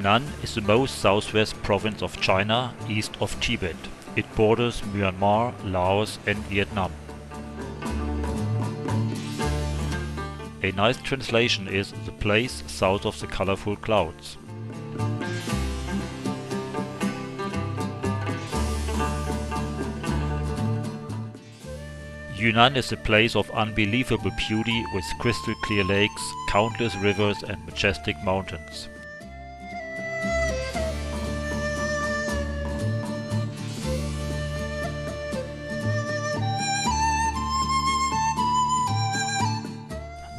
Yunnan is the most southwest province of China, east of Tibet. It borders Myanmar, Laos and Vietnam. A nice translation is the place south of the colorful clouds. Yunnan is a place of unbelievable beauty with crystal clear lakes, countless rivers and majestic mountains.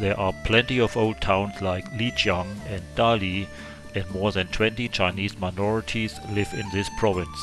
There are plenty of old towns like Lijiang and Dali, and more than 20 Chinese minorities live in this province.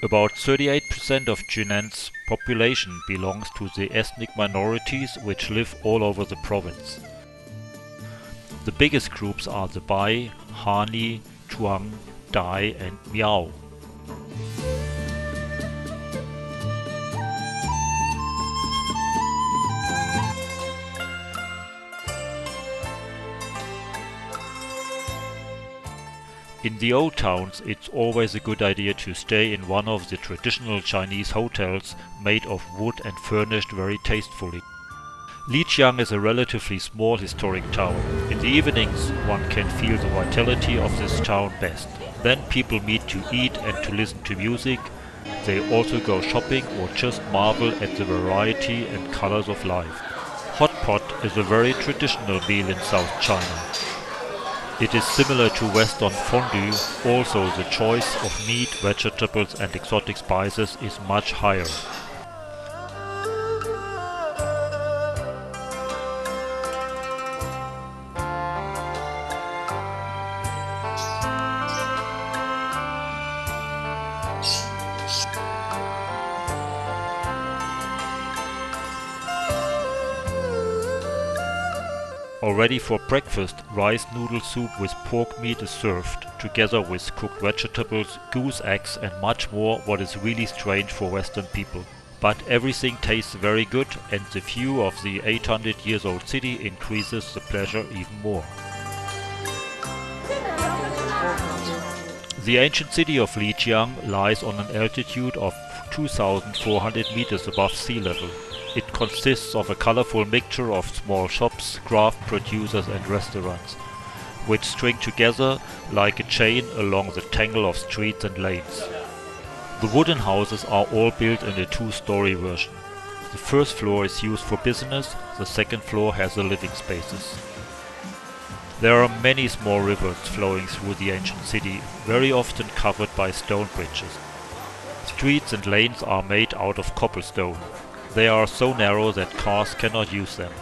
About 38% of Yunnan's population belongs to the ethnic minorities which live all over the province. The biggest groups are the Bai, Hani, Tuang, Dai and Miao. In the old towns, it's always a good idea to stay in one of the traditional Chinese hotels made of wood and furnished very tastefully. Lijiang is a relatively small historic town. In the evenings, one can feel the vitality of this town best. Then people meet to eat and to listen to music. They also go shopping or just marvel at the variety and colors of life. Hot pot is a very traditional meal in South China. It is similar to Western fondue, also the choice of meat, vegetables and exotic spices is much higher. Already for breakfast, rice noodle soup with pork meat is served, together with cooked vegetables, goose eggs and much more, what is really strange for Western people. But everything tastes very good and the view of the 800 years old city increases the pleasure even more. The ancient city of Lijiang lies on an altitude of 2,400 meters above sea level. It consists of a colorful mixture of small shops, craft producers and restaurants, which string together like a chain along the tangle of streets and lanes. The wooden houses are all built in a two-story version. The first floor is used for business, the second floor has the living spaces. There are many small rivers flowing through the ancient city, very often covered by stone bridges. Streets and lanes are made out of cobblestone. They are so narrow that cars cannot use them.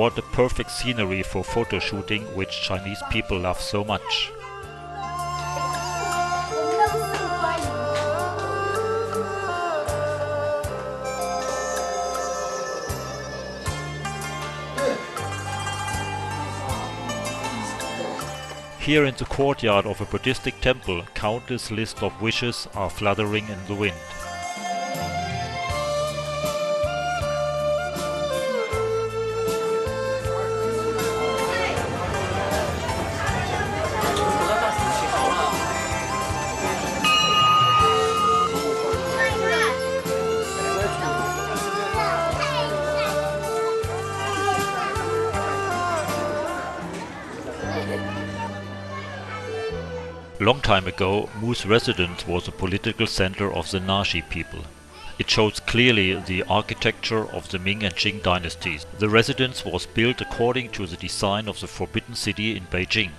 What a perfect scenery for photo shooting, which Chinese people love so much. Here in the courtyard of a Buddhistic temple, countless lists of wishes are fluttering in the wind. Long time ago, Mu's residence was a political center of the Nashi people. It shows clearly the architecture of the Ming and Qing dynasties. The residence was built according to the design of the Forbidden City in Beijing.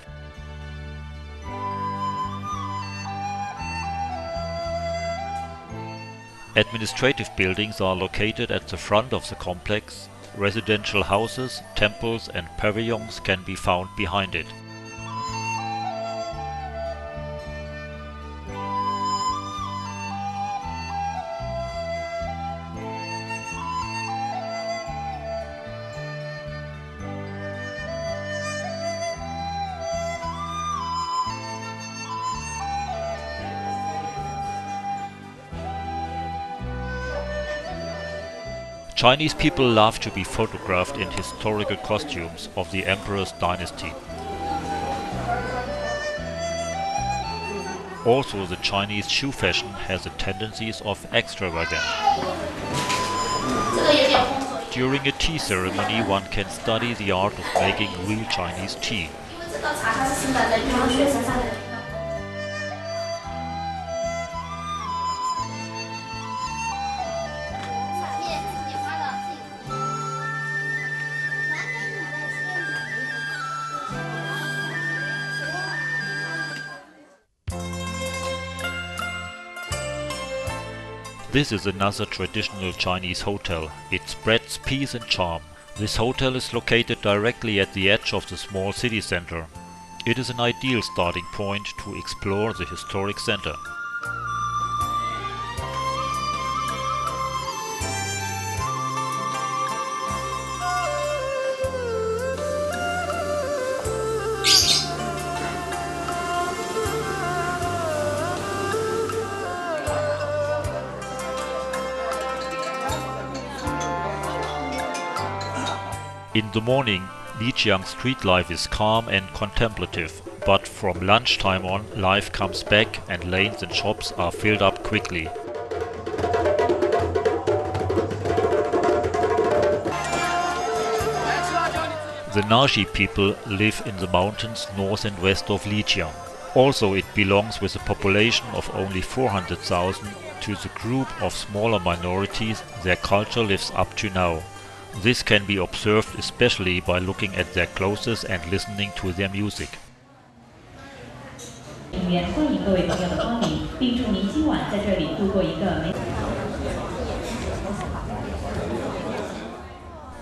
Administrative buildings are located at the front of the complex. Residential houses, temples and pavilions can be found behind it. Chinese people love to be photographed in historical costumes of the emperor's dynasty. Also, the Chinese shoe fashion has the tendencies of extravagance. During a tea ceremony, one can study the art of making real Chinese tea. This is another traditional Chinese hotel. It spreads peace and charm. This hotel is located directly at the edge of the small city center. It is an ideal starting point to explore the historic center. In the morning, Lijiang street life is calm and contemplative, but from lunchtime on, life comes back and lanes and shops are filled up quickly. The Nashi people live in the mountains north and west of Lijiang. Also, it belongs with a population of only 400,000 to the group of smaller minorities their culture lives up to now. This can be observed especially by looking at their clothes and listening to their music.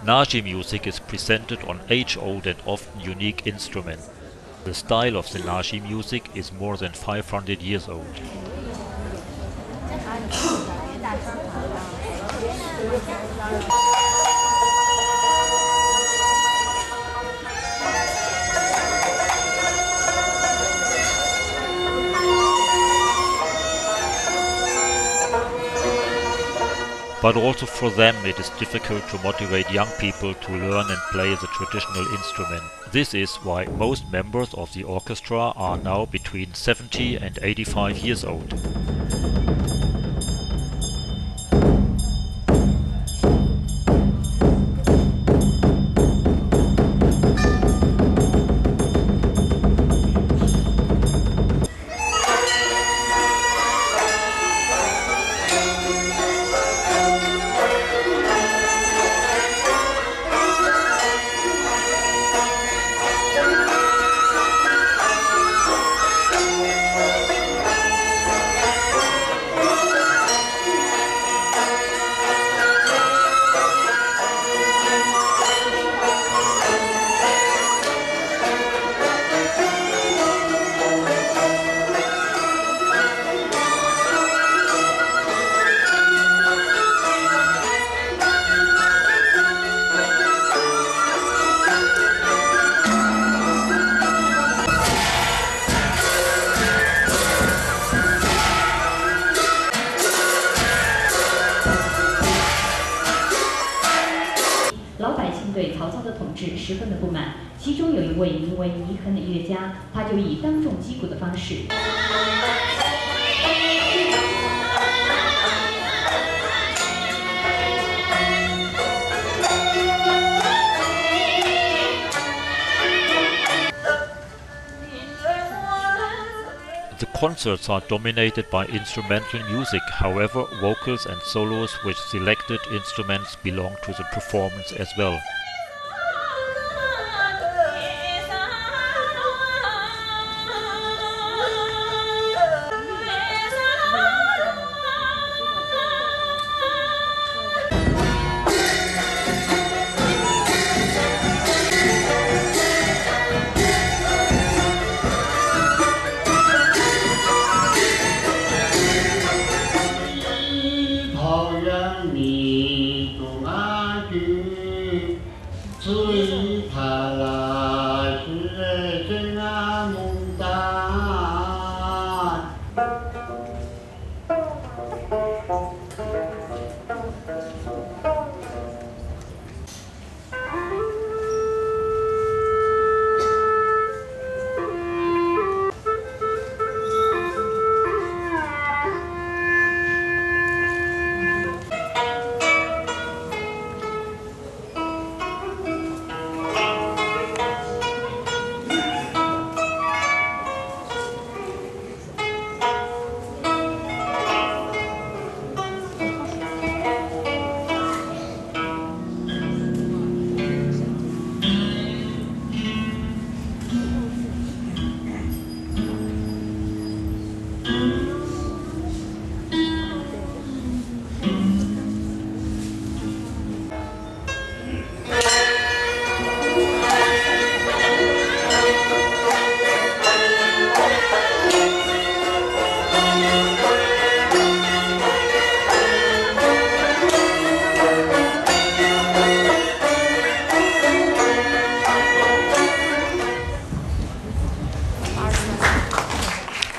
Nashi music is presented on age-old and often unique instruments. The style of the Nashi music is more than 500 years old. But also for them it is difficult to motivate young people to learn and play the traditional instrument. This is why most members of the orchestra are now between 70 and 85 years old. 对曹操的统治十分的不满，其中有一位名为祢衡的音乐家，他就以当众击鼓的方式。 The concerts are dominated by instrumental music, however, vocals and solos with selected instruments belong to the performance as well.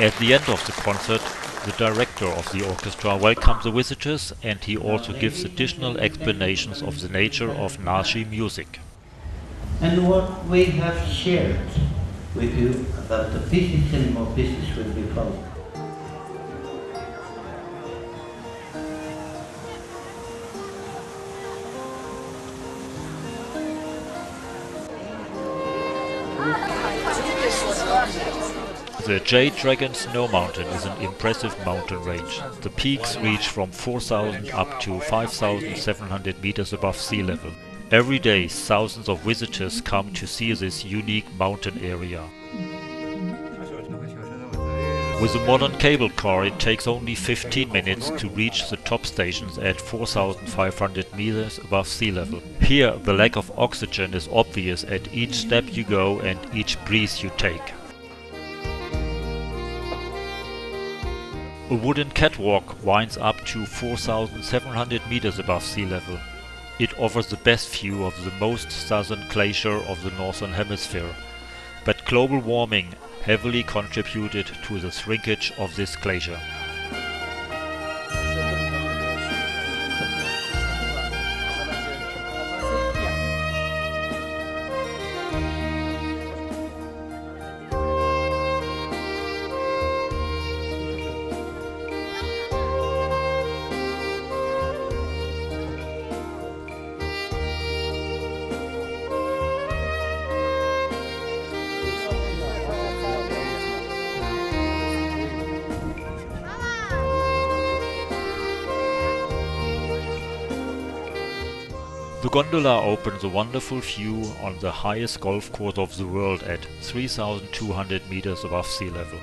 At the end of the concert, the director of the orchestra welcomes the visitors, and he also gives additional explanations of the nature of Nashi music. And what we have shared with you about the business and more business will be followed. The Jade Dragon Snow Mountain is an impressive mountain range. The peaks reach from 4,000 up to 5,700 meters above sea level. Every day, thousands of visitors come to see this unique mountain area. With a modern cable car, it takes only 15 minutes to reach the top stations at 4,500 meters above sea level. Here, the lack of oxygen is obvious at each step you go and each breath you take. A wooden catwalk winds up to 4,700 meters above sea level. It offers the best view of the most southern glacier of the northern hemisphere, but global warming heavily contributed to the shrinkage of this glacier. The gondola opens a wonderful view on the highest golf course of the world at 3,200 meters above sea level.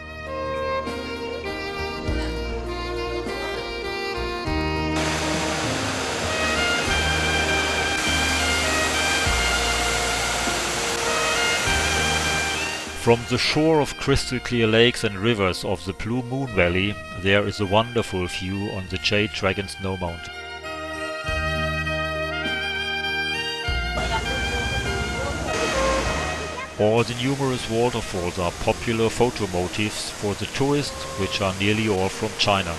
From the shore of crystal clear lakes and rivers of the Blue Moon Valley, there is a wonderful view on the Jade Dragon Snow Mountain. All the numerous waterfalls are popular photo motifs for the tourists, which are nearly all from China.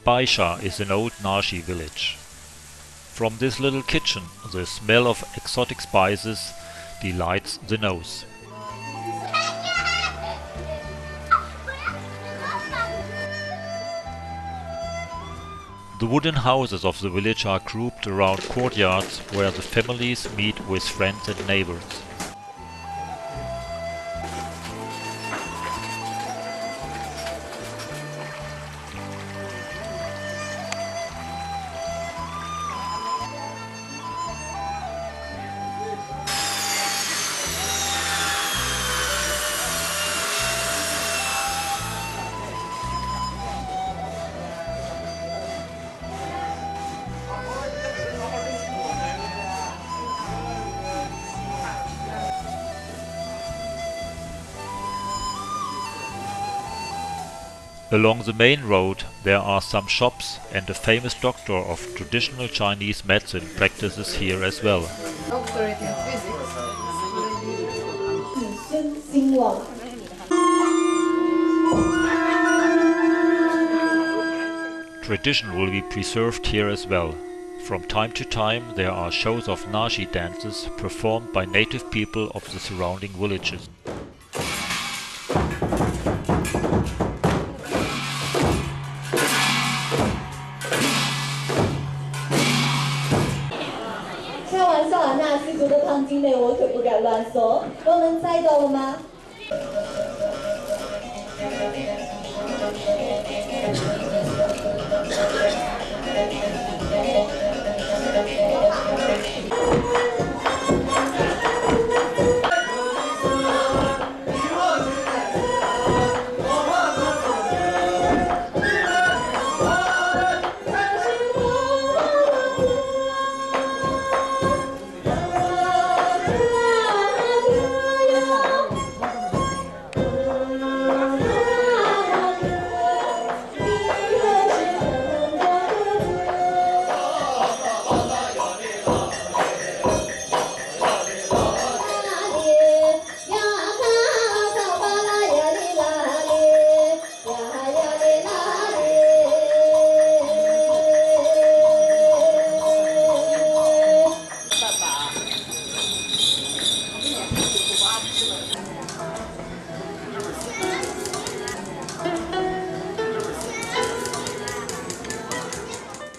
Baisha is an old Nashi village. From this little kitchen, the smell of exotic spices delights the nose. The wooden houses of the village are grouped around courtyards where the families meet with friends and neighbors. Along the main road there are some shops, and a famous doctor of traditional Chinese medicine practices here as well. Doctorate in physics. Tradition will be preserved here as well. From time to time there are shows of Nashi dances performed by native people of the surrounding villages.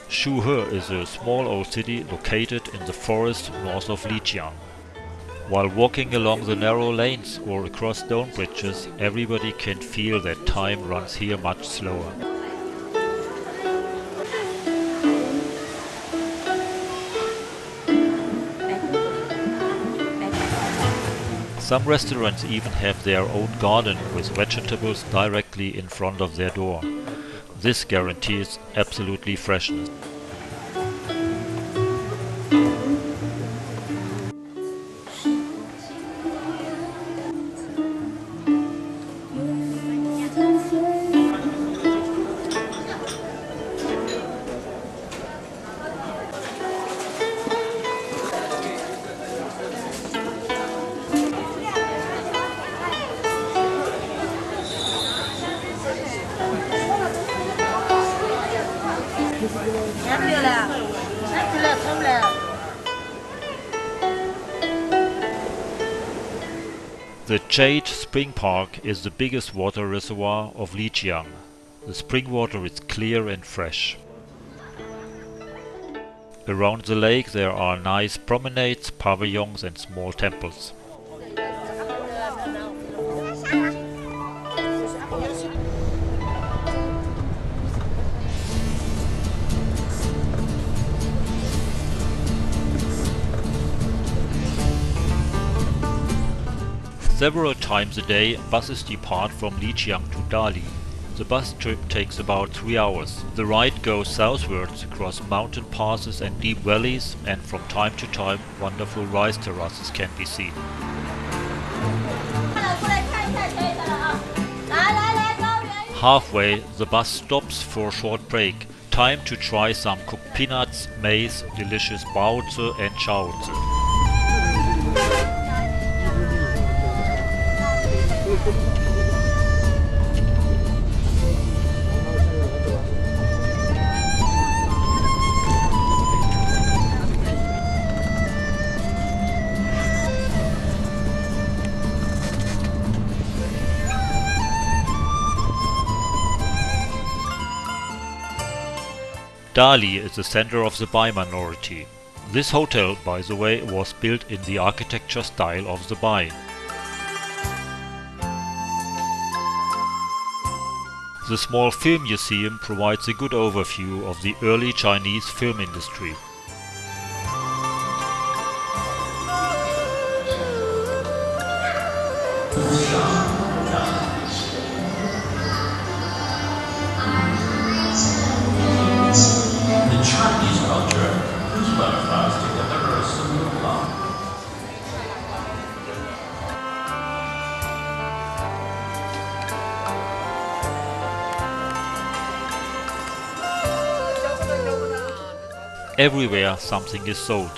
Shuhe is a small old city located in the forest north of Lijiang. While walking along the narrow lanes or across stone bridges, everybody can feel that time runs here much slower. Some restaurants even have their own garden with vegetables directly in front of their door. This guarantees absolutely freshness. The Jade Spring Park is the biggest water reservoir of Lijiang. The spring water is clear and fresh. Around the lake there are nice promenades, pavilions and small temples. Several times a day, buses depart from Lijiang to Dali. The bus trip takes about 3 hours. The ride goes southwards across mountain passes and deep valleys, and from time to time wonderful rice terraces can be seen. Halfway, the bus stops for a short break. Time to try some cooked peanuts, maize, delicious baozi and chaozi. Dali is the center of the Bai minority. This hotel, by the way, was built in the architecture style of the Bai. The small film museum provides a good overview of the early Chinese film industry. The Chinese culture is well together as a new law. Everywhere something is sold.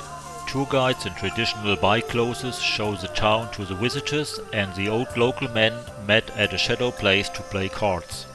Tour guides in traditional Bai clothes show the town to the visitors, and the old local men met at a shadow place to play cards.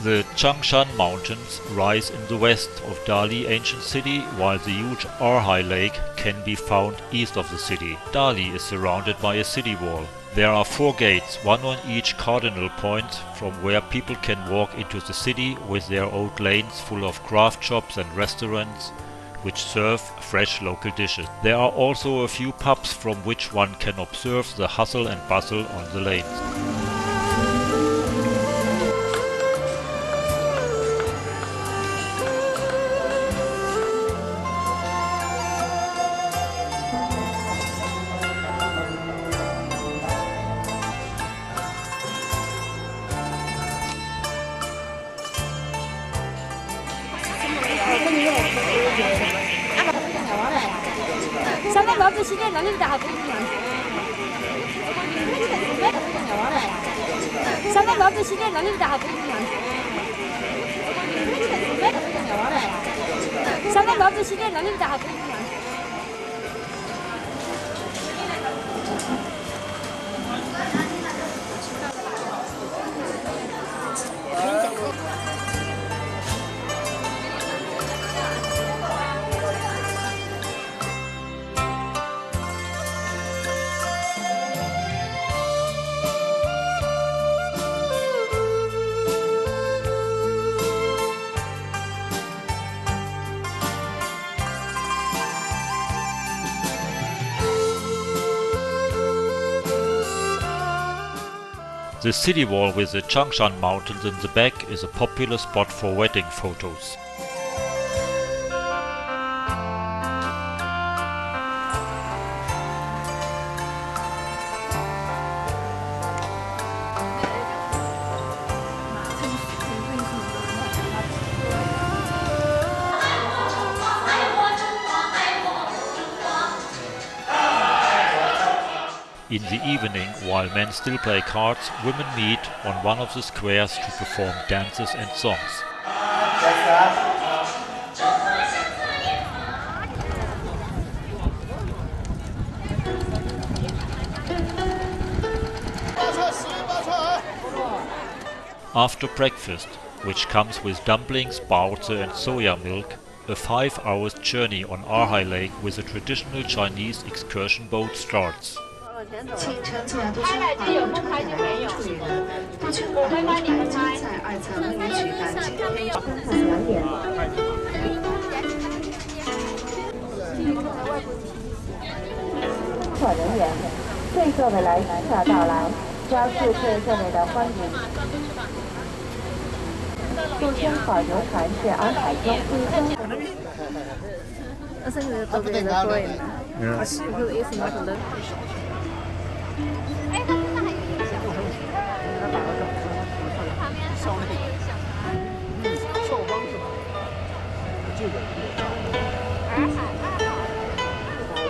The Changshan Mountains rise in the west of Dali ancient city, while the huge Erhai lake can be found east of the city. Dali is surrounded by a city wall. There are 4 gates, one on each cardinal point, from where people can walk into the city with their old lanes full of craft shops and restaurants which serve fresh local dishes. There are also a few pubs from which one can observe the hustle and bustle on the lanes. The city wall with the Changshan Mountains in the back is a popular spot for wedding photos. In the evening, while men still play cards, women meet on one of the squares to perform dances and songs. After breakfast, which comes with dumplings, baozi and soya milk, a 5 hours journey on Erhai Lake with a traditional Chinese excursion boat starts. 请乘坐都市华东船来处理人，都区华东船将在2层为您举办今天早上2点。工作人员，对座的来客到来，表示对这里的欢迎。陆生保游船是洱海中第一艘。I think it's a bit boring. Yeah. It's not a lot.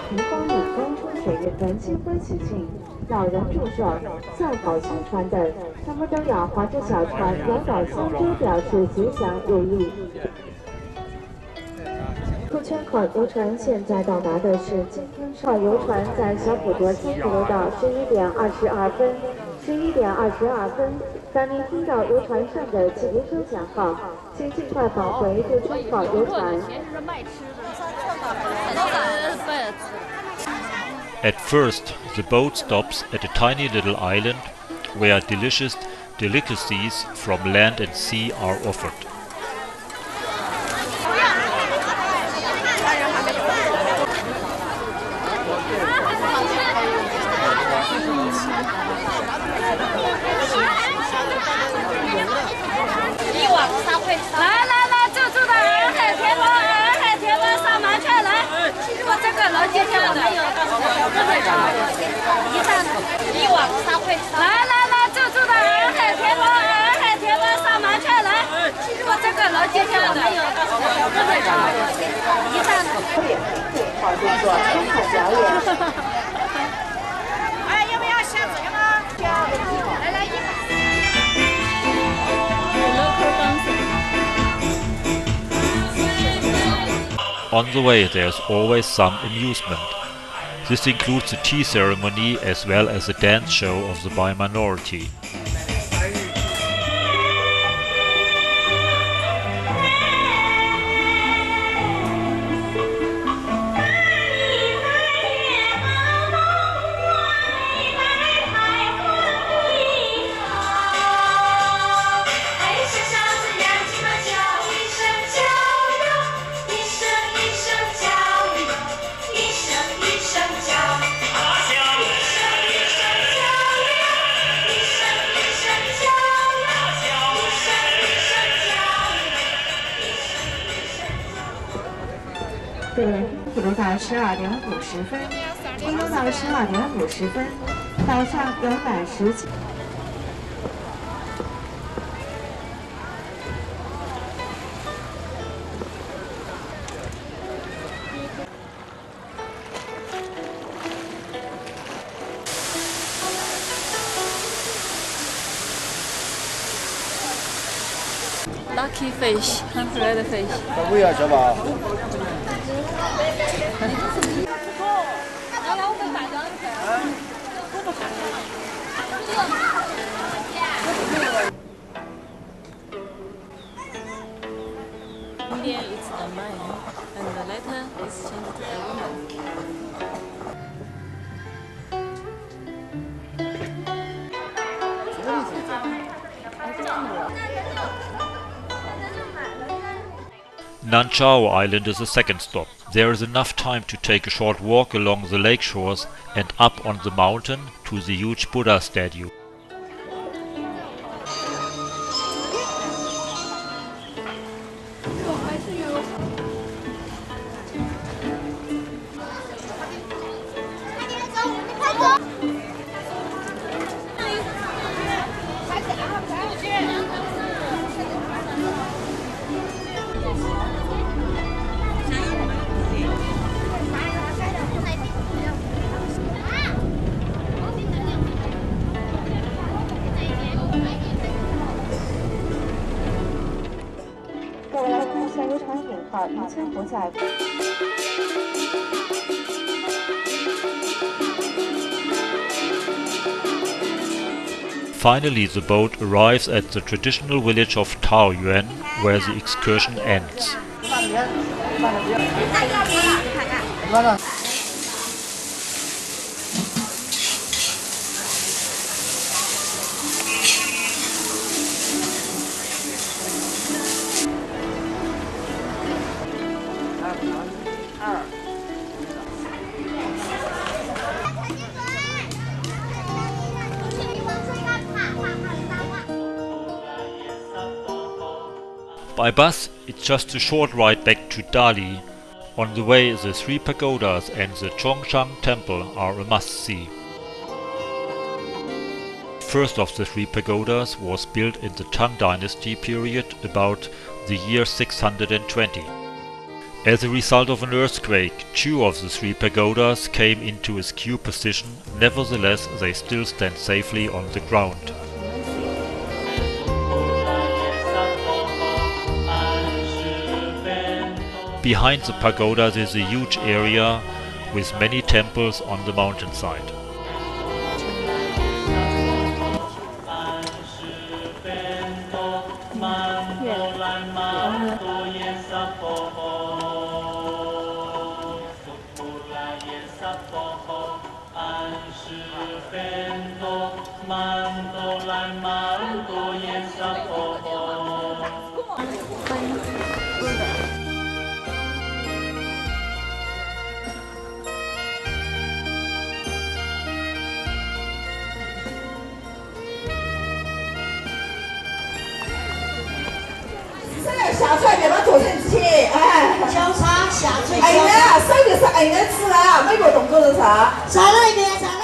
平方米高春水月团新婚喜庆，老人祝寿、孝好新传等，他们都要划着小船游到苏州，表示吉祥如意。出圈口游船现在到达的是今天号游船，在小普陀天福路到11点22分，11点22分。当您听到游船上的汽笛声响后，请尽快返回出圈口游船。At first, the boat stops at a tiny little island where delicious delicacies from land and sea are offered. On the way there's always some amusement. This includes the tea ceremony as well as the dance show of the Minority.对，普陀到12点50分，普陀到12点50分，岛上游览时间。Lucky fish, red fish. 不要小宝。Indian is a man, and the letter is changed to a woman. Nanchao Island is the second stop. There is enough time to take a short walk along the lake shores and up on the mountain to the huge Buddha statue. Finally, the boat arrives at the traditional village of Taoyuan, where the excursion ends. By bus, it's just a short ride back to Dali. On the way, the 3 pagodas and the Zhongshan temple are a must-see. First of the 3 pagodas was built in the Tang dynasty period about the year 620. As a result of an earthquake, 2 of the 3 pagodas came into askew position, nevertheless they still stand safely on the ground. Behind the pagodas is a huge area with many temples on the mountainside.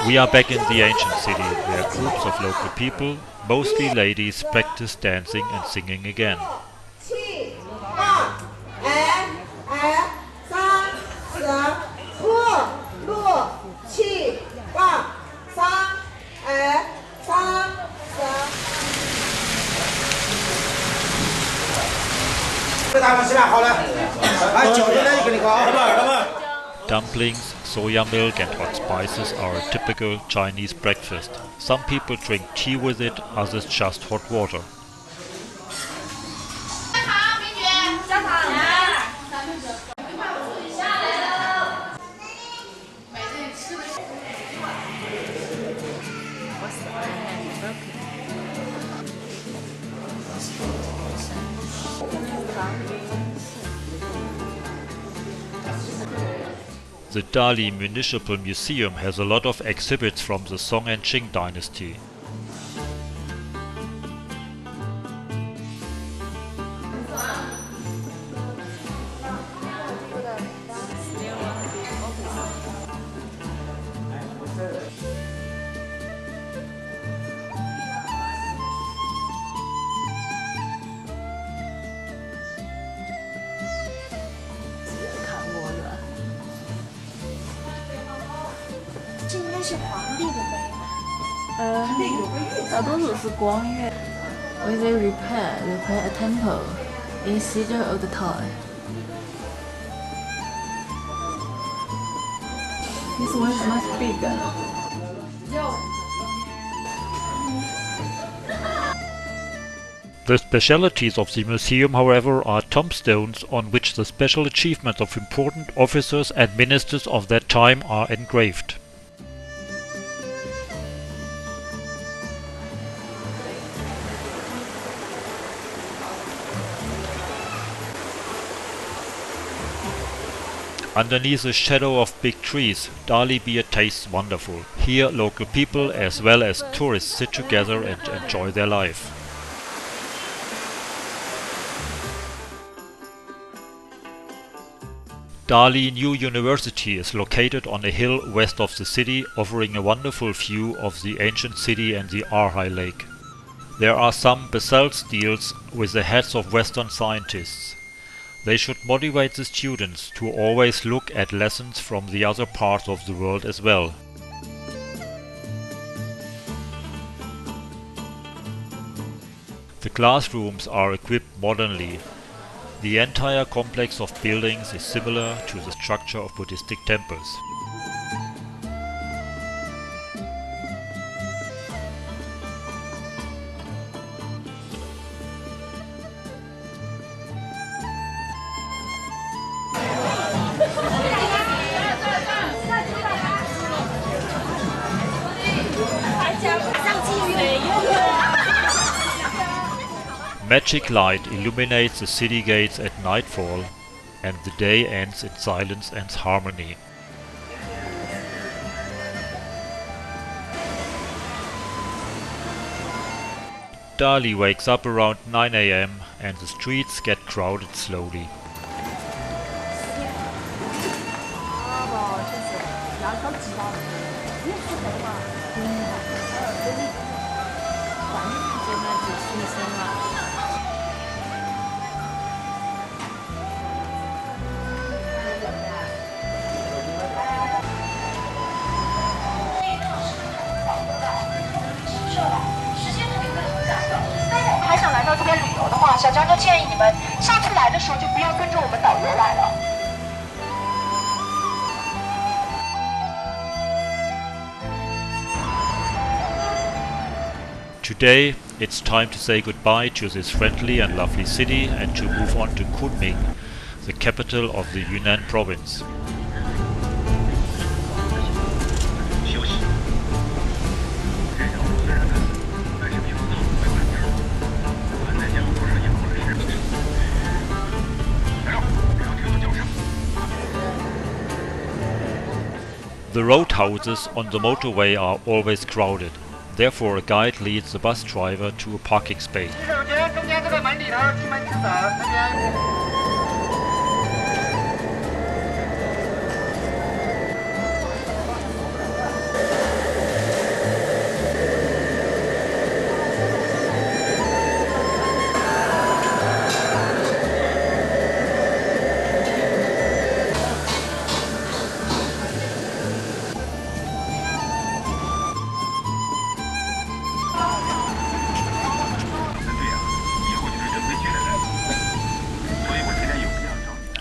We are back in the ancient city, where groups of local people, mostly ladies, practice dancing and singing again. Dumplings, soya milk and hot spices are a typical Chinese breakfast. Some people drink tea with it, others just hot water. The Dali Municipal Museum has a lot of exhibits from the Song and Qing dynasty. When they repair a temple in cedar of the time. This one is much bigger. The specialities of the museum, however, are tombstones on which the special achievements of important officers and ministers of that time are engraved. Underneath the shadow of big trees, Dali beer tastes wonderful. Here local people as well as tourists sit together and enjoy their life. Dali New University is located on a hill west of the city, offering a wonderful view of the ancient city and the Erhai lake. There are some basalt steels with the heads of Western scientists. They should motivate the students to always look at lessons from the other parts of the world as well. The classrooms are equipped modernly. The entire complex of buildings is similar to the structure of Buddhistic temples. Magic light illuminates the city gates at nightfall, and the day ends in silence and harmony. Dali wakes up around 9 AM and the streets get crowded slowly.还想来到这边旅游的话，小张就建议你们下次来的时候就不要跟着我们导游来了。Today it's time to say goodbye to this friendly and lovely city and to move on to Kunming, the capital of the Yunnan province. The roadhouses on the motorway are always crowded. Therefore, a guide leads the bus driver to a parking space.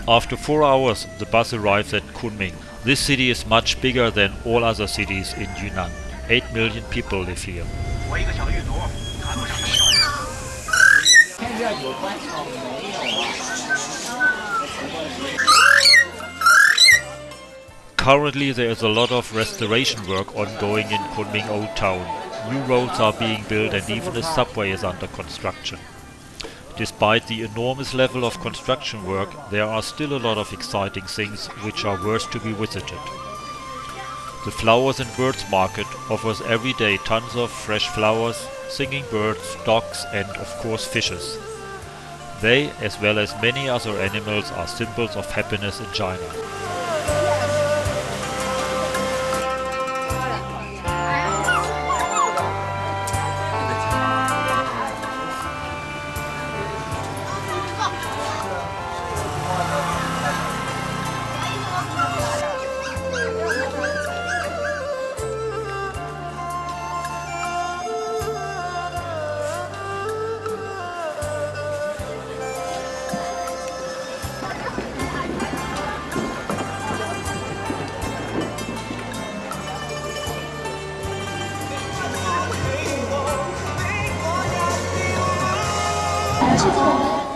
After 4 hours, the bus arrives at Kunming. This city is much bigger than all other cities in Yunnan. 8 million people live here. Currently there is a lot of restoration work ongoing in Kunming Old Town. New roads are being built and even a subway is under construction. Despite the enormous level of construction work, there are still a lot of exciting things which are worth to be visited. The Flowers&Birds market offers every day tons of fresh flowers, singing birds, dogs and of course fishes. They, as well as many other animals, are symbols of happiness in China.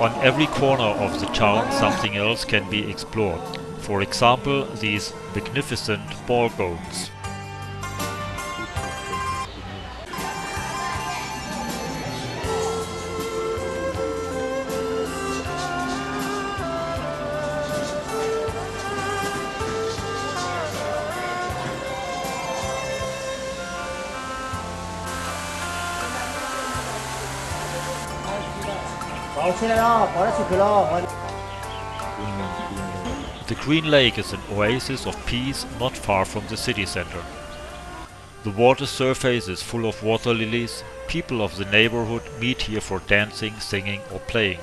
On every corner of the town something else can be explored. For example, these magnificent ball goats. The Green Lake is an oasis of peace not far from the city center. The water surface is full of water lilies. People of the neighborhood meet here for dancing, singing or playing.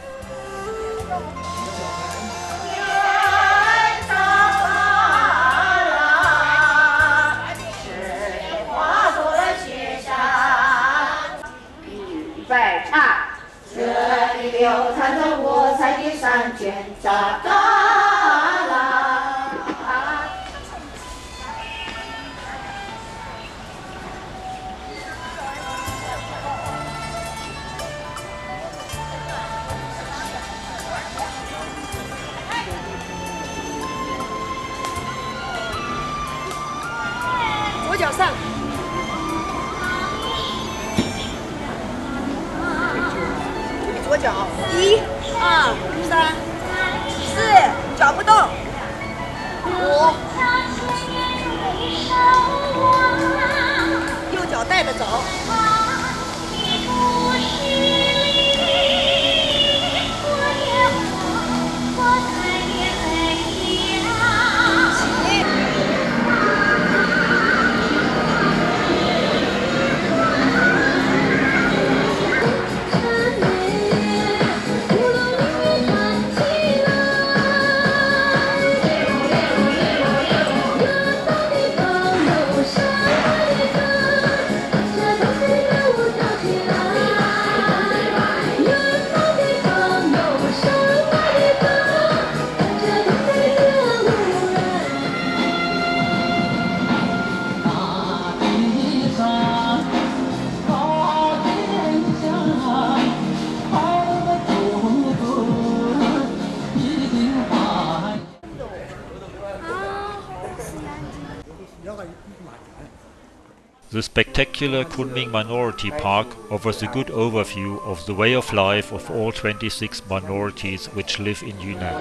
The spectacular Kunming Minority Park offers a good overview of the way of life of all 26 minorities which live in Yunnan.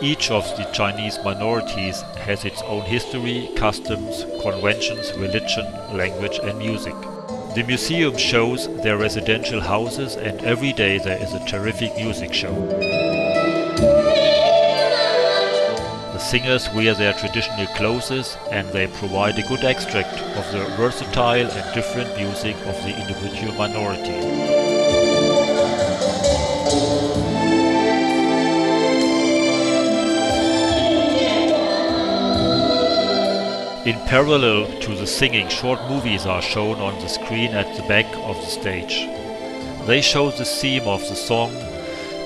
Each of the Chinese minorities has its own history, customs, conventions, religion, language and music. The museum shows their residential houses, and every day there is a terrific music show. The singers wear their traditional clothes and they provide a good extract of the versatile and different music of the individual minorities. In parallel to the singing, short movies are shown on the screen at the back of the stage. They show the theme of the song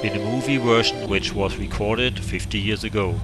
in a movie version which was recorded 50 years ago.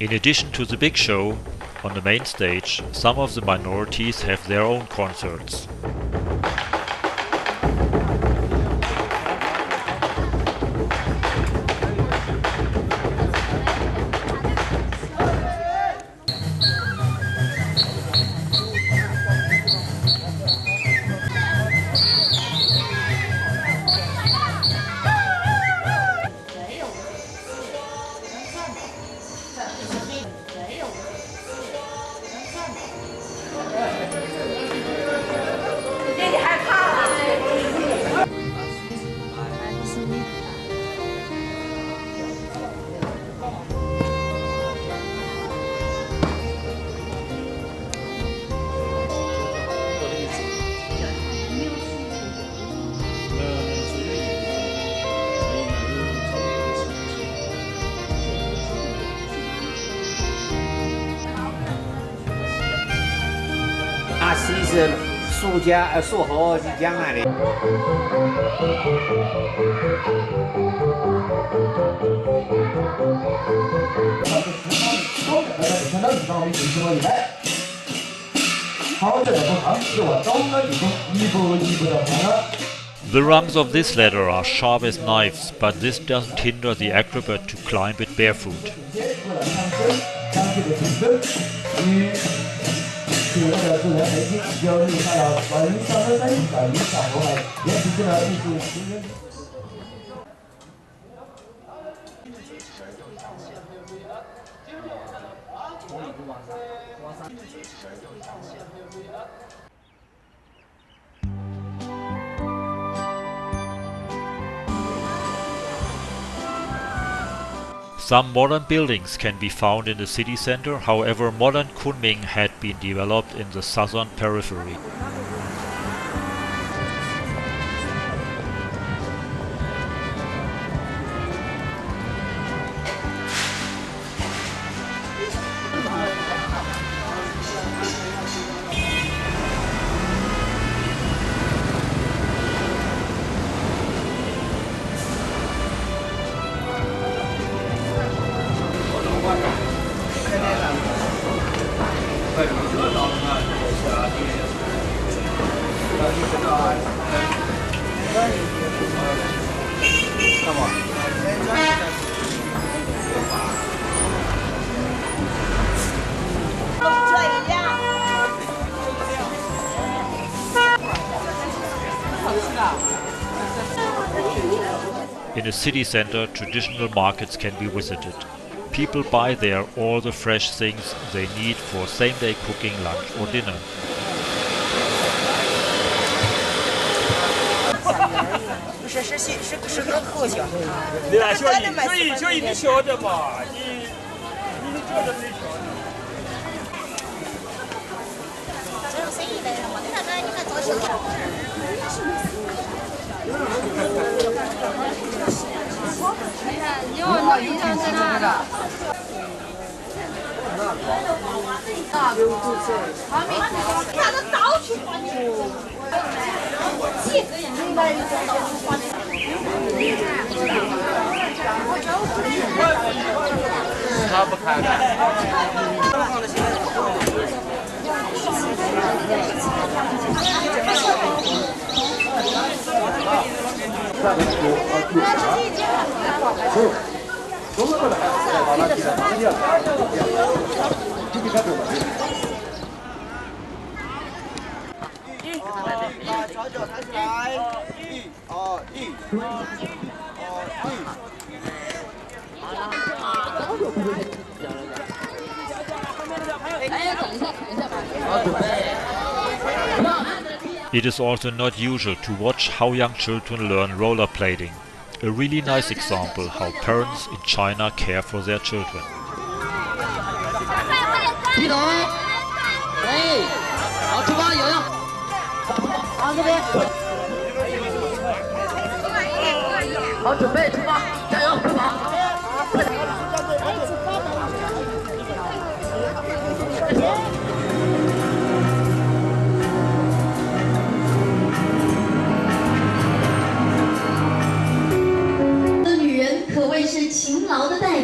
In addition to the big show, on the main stage, some of the minorities have their own concerts. 陆家束河丽江那里。相当于到我们最起码100。好在不长，是我懂了以后一步一步的爬了。 The rungs of this ladder are sharp as knives, but this doesn't hinder the acrobat to climb it barefoot. Some modern buildings can be found in the city center, however modern Kunming had been developed in the southern periphery. In a city center, traditional markets can be visited. People buy there all the fresh things they need for same-day cooking, lunch or dinner. It is also not usual to watch how young children learn rollerblading. A really nice example how parents in China care for their children.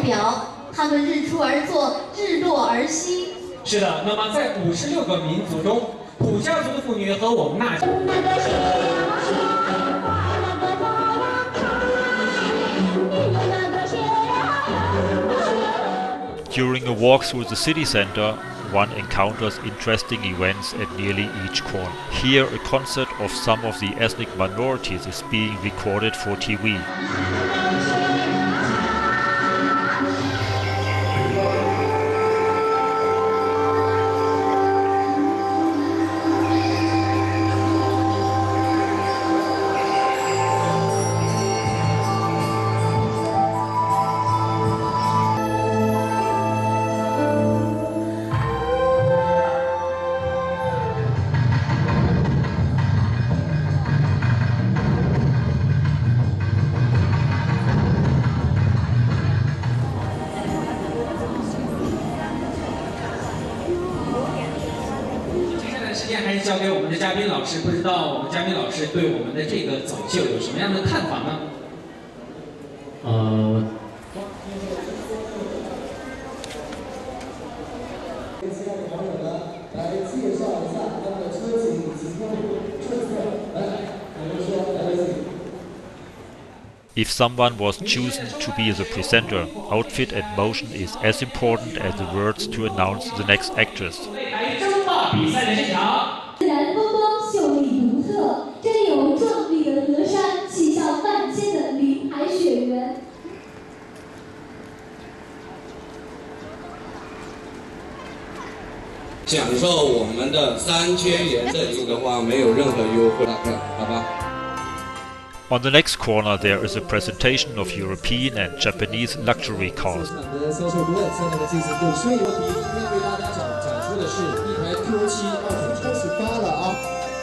表，他们日出而作，日落而息。是的，那么在56个民族中，普家族的妇女和我们那。 During a walk through the city center, one encounters interesting events at nearly each corner. Here, a concert of some of the ethnic minorities is being recorded for TV. 嘉宾老师，不知道我们嘉宾老师对我们的这个走秀有什么样的看法呢？亲爱的朋友们，来介绍一下他们的车型以及他们的特色。来，我们说来有请。 If someone was chosen to be the presenter, outfit and motion is as important as the words to announce the next actress. 争霸比赛的现场，自然风光秀丽独特，真有壮丽的河山，气象万千的林海雪原。 享受我们的3000元，这次的话没有任何优惠，好吧？ On the next corner there is a presentation of European and Japanese luxury cars. 的销售顾问现在进行对摄影问题，今天为大家展出的是一台 Q7 超市发了啊！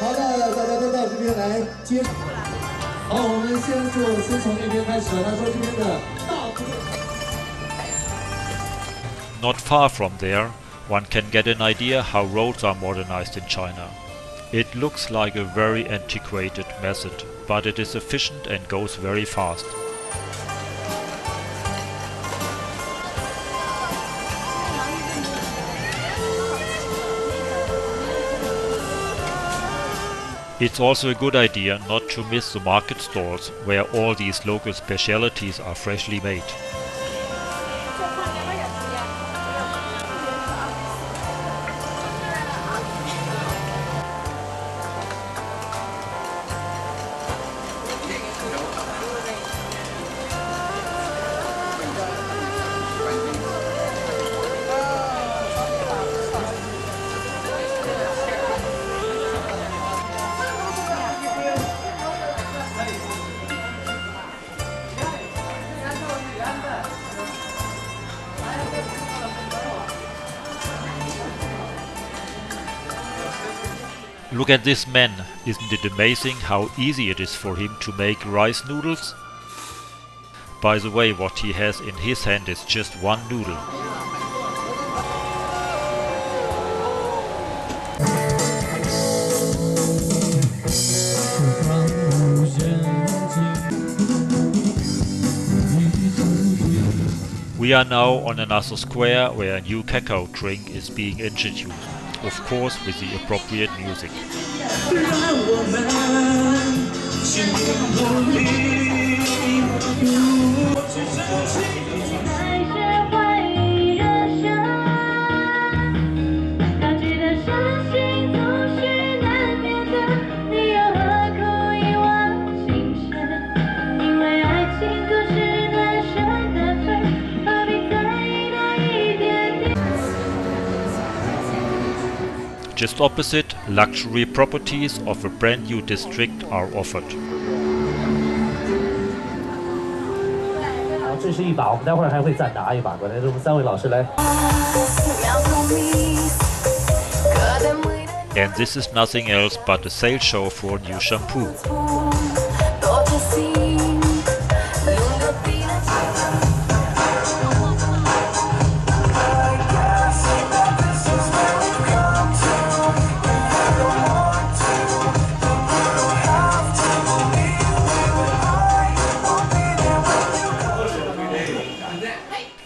好的，大家都到这边来接。好，我们先从那边开始，他说这边的大部分。 Not far from there, one can get an idea how roads are modernized in China. It looks like a very antiquated method, but it is efficient and goes very fast. It's also a good idea not to miss the market stalls where all these local specialities are freshly made. Look at this man, isn't it amazing how easy it is for him to make rice noodles? By the way, what he has in his hand is just one noodle. We are now on another square where a new cacao drink is being introduced. Of course, with the appropriate music. Just opposite, luxury properties of a brand new district are offered. 这是一把，我们待会儿还会再拿一把过来，我们3位老师来。And this is nothing else but a sale show for new shampoo.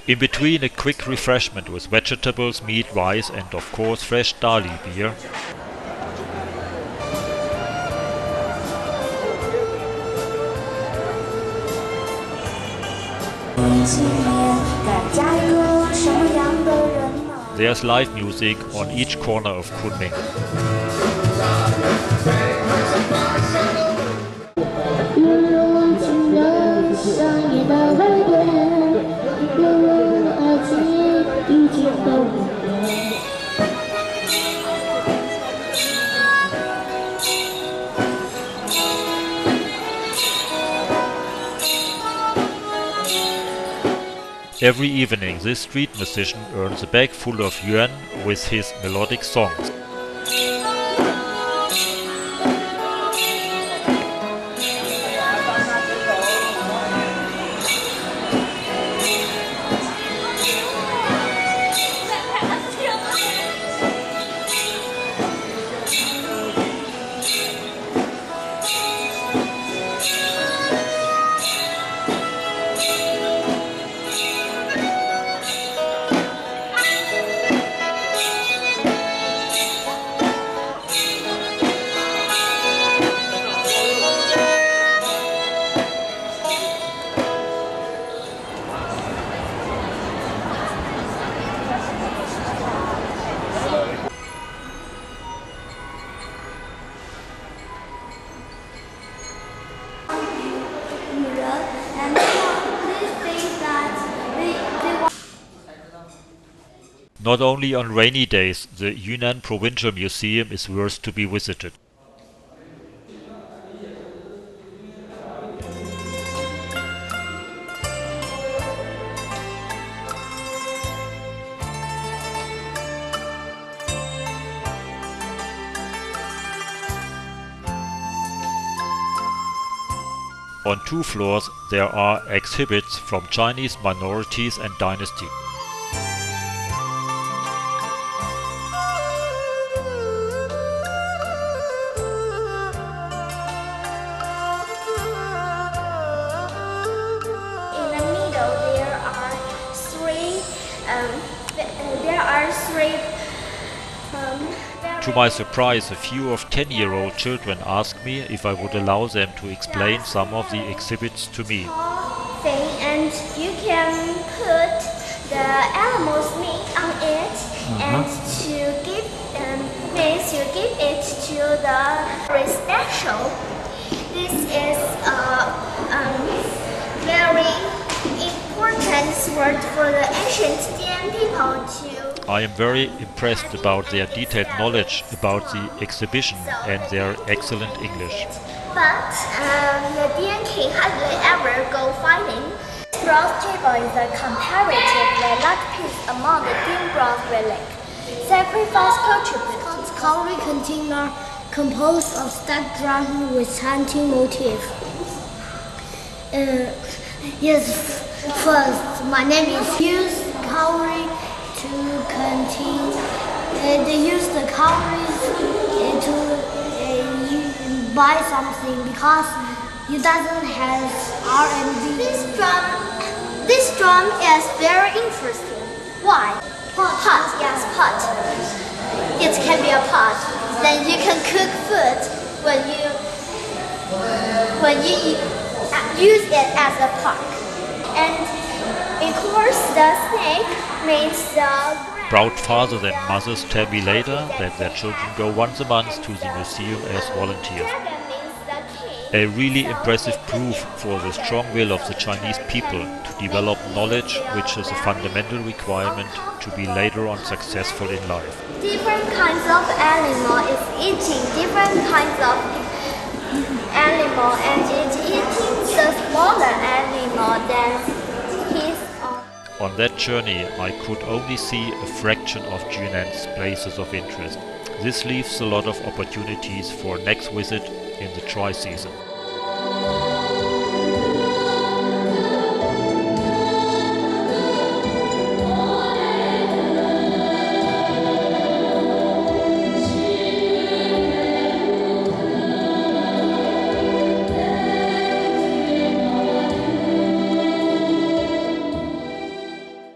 In between, a quick refreshment with vegetables, meat, rice and of course fresh Dali beer. There's live music on each corner of Kunming. Every evening this street musician earns a bag full of yuan with his melodic songs. Not only on rainy days, the Yunnan Provincial Museum is worth to be visited. On 2 floors there are exhibits from Chinese minorities and dynasty. In the middle there are three To my surprise, a few of 10-year-old children asked me if I would allow them to explain some of the exhibits to me. and you can put the animal's meat on it and to give means you give it to the residential. This is a very important word for the ancient Dian people to. I am very impressed about their detailed knowledge about the exhibition and their excellent English. But the Dian king hardly ever go fighting. Bronze table is a comparatively light piece among the Dian bronze relic. Sacrifice culture cowrie container composed of stuffed dragon with hunting motif. Yes, first, my name is use cowrie to contain. They use the cowries to buy something because it doesn't have R&D. This drum is very interesting. Why? Pot. Yes, pot. It can be a pot. Then you can cook food when you use it as a pot. And of course, the snake means the. Proud fathers and mothers tell me later that their children go once a month to the museum as volunteers. A really impressive proof for the strong will of the Chinese people to develop knowledge, which is a fundamental requirement to be later on successful in life. Different kinds of animal is eating different kinds of animal, and it's eating the smaller animal than his own. On that journey, I could only see a fraction of Yunnan's places of interest. This leaves a lot of opportunities for next visit in the dry season.